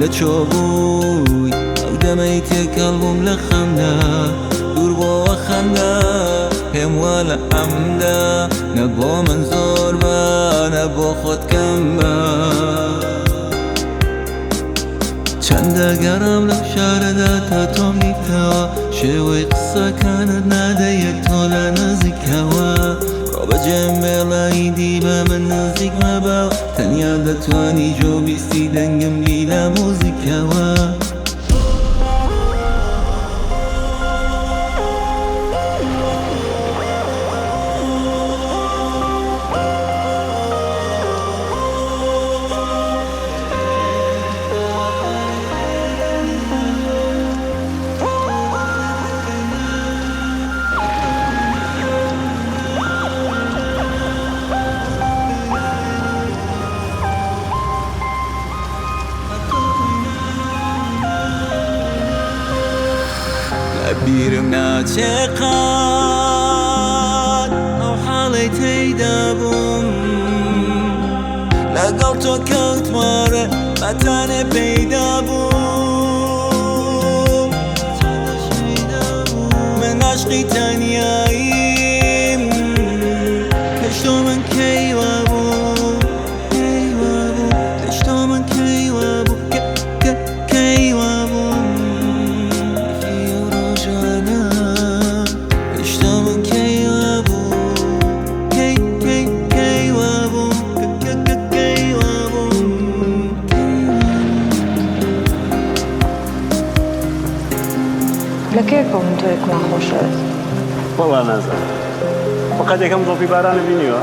لچوبوی او دمیتی کلبم لخمده دور با خنده هم ولا عمده نبا من زور با نبا خود کم با چند گرم لو شارده تا توم نیکتوا شوی قصه کاند ناده یک طول نزیکوا رو بجمع لایدی به من نزیک مباو تنیا دتوانی جو بیستی دنگم لیلا موزیکوا بیرم ناچقاد او حالی تیدابم لگل تو کلت ماره بطانه پیدا بوم من عشقی تنیاییم کشتو من کیوابم کشتو من کیوابم کیوابم لكيفهم انتو هيك مع خوشات؟ والله نازل فقط یکم زوفی باران بینیو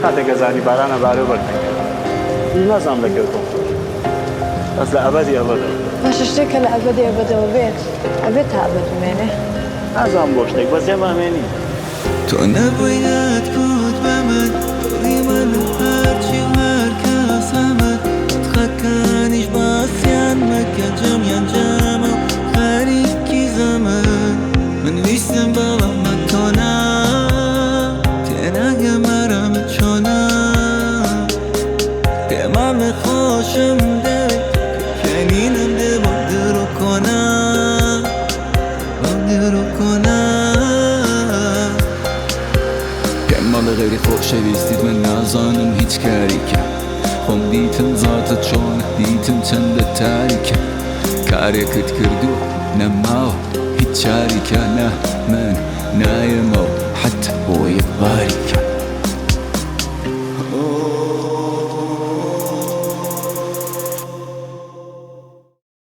خاطر گزاری باران بارو برد نازم لكيفهم اصل ابدی ابدا باش اشتكى لأبدي أبدا وبيت أبيتها أبد مني نازم بوشتك بس يا مامني تو نباید بود به من دوری من هرچی و هر کس همه تخکانیش باسیان مکه جمعیان جمع خریکی زمان من ویستم بابا مکانا تنگه مرم چانا پیمم خوشم ده کنینم ده بادرو کنم بادرو کنم مال غیری خوشویستید من نازانم هیچ کاری کرد خم دیتم ذاتت چون دیتم چند تاریکه کاری کت کردو نماو هیچ چاری که نه من نایمو حتی بوی باری که